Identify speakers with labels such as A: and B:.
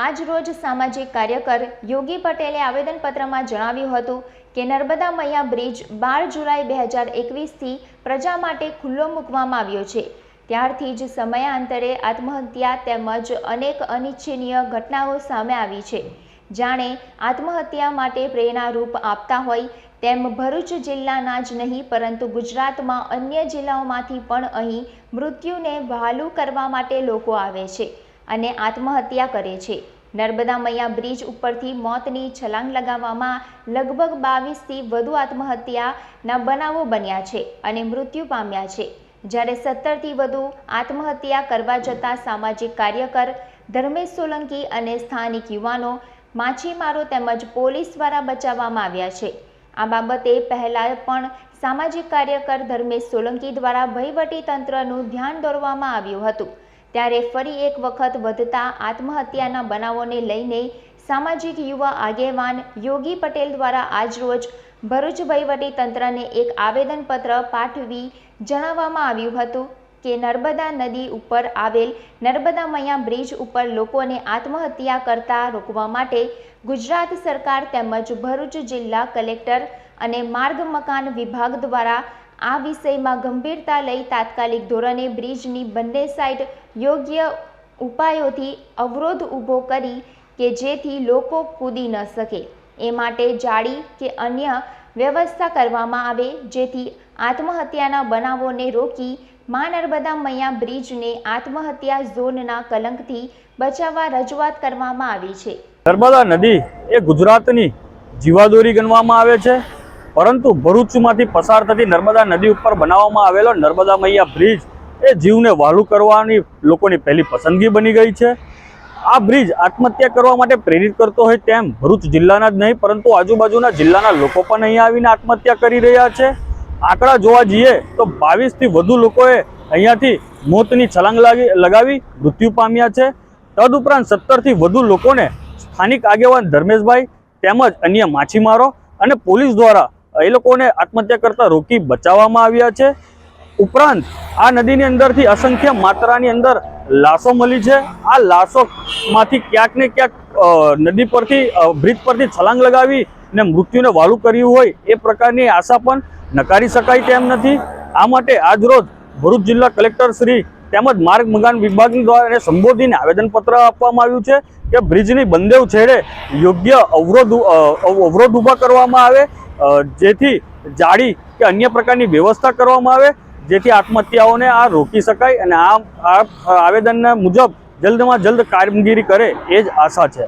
A: આજ રોજ સામાજિક કાર્યકર યોગી પટેલે આવેદનપત્રમાં જણાવ્યું હતું કે નર્મદા મૈયા બ્રિજ 12 જુલાઈ 2021થી પ્રજા માટે ખુલ્લો મૂકવામાં આવ્યો છે। ત્યારથી જ સમયાંતરે આત્મહત્યા તેમજ અનેક અનિચ્છનીય ઘટનાઓ સામે આવી છે। જાણે આત્મહત્યા માટે પ્રેરણારૂપ આપતા હોય તેમ ભરૂચ જિલ્લાના જ નહીં પરંતુ ગુજરાતમાં અન્ય જિલ્લાઓમાંથી પણ અહીં મૃત્યુને વહાલું કરવા માટે લોકો આવે છે અને આત્મહત્યા કરે છે। નર્મદા મૈયા બ્રિજ ઉપરથી મોતની છલાંગ લગાવવામાં લગભગ 22થી વધુ આત્મહત્યાના બનાવો બન્યા છે અને મૃત્યુ પામ્યા છે, જ્યારે 17થી વધુ આત્મહત્યા કરવા જતા સામાજિક કાર્યકર ધર્મેશ સોલંકી અને સ્થાનિક યુવાનો, માછીમારો તેમજ પોલીસ દ્વારા બચાવવામાં આવ્યા છે। આ બાબતે પહેલા પણ સામાજિક કાર્યકર ધર્મેશ સોલંકી દ્વારા વહીવટી તંત્રનું ધ્યાન દોરવામાં આવ્યું હતું, ત્યારે ફરી એક વખત વધતા આત્મહત્યાના બનાવોને લઈને સામાજિક યુવા આગેવાન યોગી પટેલ દ્વારા આજરોજ ભરૂચ વહીવટી તંત્રને એક આવેદનપત્ર પાઠવી જણાવવામાં આવ્યું હતું કે નર્મદા નદી ઉપર આવેલ નર્મદા મૈયા બ્રિજ ઉપર લોકોને આત્મહત્યા કરતા રોકવા માટે ગુજરાત સરકાર તેમજ ભરૂચ જિલ્લા કલેક્ટર અને માર્ગ મકાન વિભાગ દ્વારા આ વિષયમાં ગંભીરતા લઈ તાત્કાલિક ધોરણે બ્રિજની બંને સાઈડ યોગ્ય ઉપાયોથી અવરોધ ઊભો કરી કે જેથી લોકો કૂદી ન શકે એ માટે જાળી કે અન્ય વ્યવસ્થા કરવામાં આવે, જેથી આત્મહત્યાના બનાવોને રોકી મા નર્મદા મૈયા બ્રિજને આત્મહત્યા ઝોનના કલંકથી બચાવવા રજૂઆત કરવામાં આવી છે।
B: નર્મદા નદી એ ગુજરાતની જીવાદોરી ગણવામાં આવે છે, પરંતુ ભરૂચમાંથી પસાર થતી નર્મદા નદી ઉપર બનાવવામાં આવેલો નર્મદા મૈયા બ્રિજ એ જીવને વહાલું કરવાની લોકોની પહેલી પસંદગી બની ગઈ છે। આ બ્રિજ આત્મહત્યા કરવા માટે પ્રેરિત કરતો હોય તેમ ભરૂચ જિલ્લાના જ નહીં પરંતુ આજુબાજુના જિલ્લાના લોકો પણ અહીંયા આવીને આત્મહત્યા કરી રહ્યા છે। આંકડા જોવા જઈએ તો 22થી વધુ લોકોએ અહીંયાથી મોતની છલાંગ લગાવી મૃત્યુ પામ્યા છે। તદુપરાંત 17થી વધુ લોકોને સ્થાનિક આગેવાન ધર્મેશભાઈ તેમજ અન્ય માછીમારો અને પોલીસ દ્વારા એ લોકોને આત્મહત્યા કરતા રોકી બચાવવામાં આવ્યા છે। ઉપરાંત આ નદીની અંદરથી અસંખ્ય માત્રાની અંદર લાશો મળી છે। આ લાશોમાંથી ક્યાંક ને ક્યાંક નદી પરથી બ્રિજ પરથી છલાંગ લગાવી ને મૃત્યુને વહાલું કર્યું હોય એ પ્રકારની આશા પણ નકારી શકાય તેમ નથી। આ માટે આજરોજ ભરૂચ જિલ્લા કલેક્ટર શ્રી તેમજ માર્ગ મકાન વિભાગ દ્વારા સંબોધીને આવેદનપત્ર આપવામાં આવ્યું છે કે બ્રિજની બંને છેડે યોગ્ય અવરોધ ઊભા કરવામાં આવે, જેથી જાળી કે અન્ય પ્રકારની વ્યવસ્થા કરવામાં આવે, જેથી આત્મહત્યાઓને આ રોકી શકાય અને આ આવેદનના મુજબ જલ્દમાં જલ્દ કામગીરી કરે એ જ આશા છે।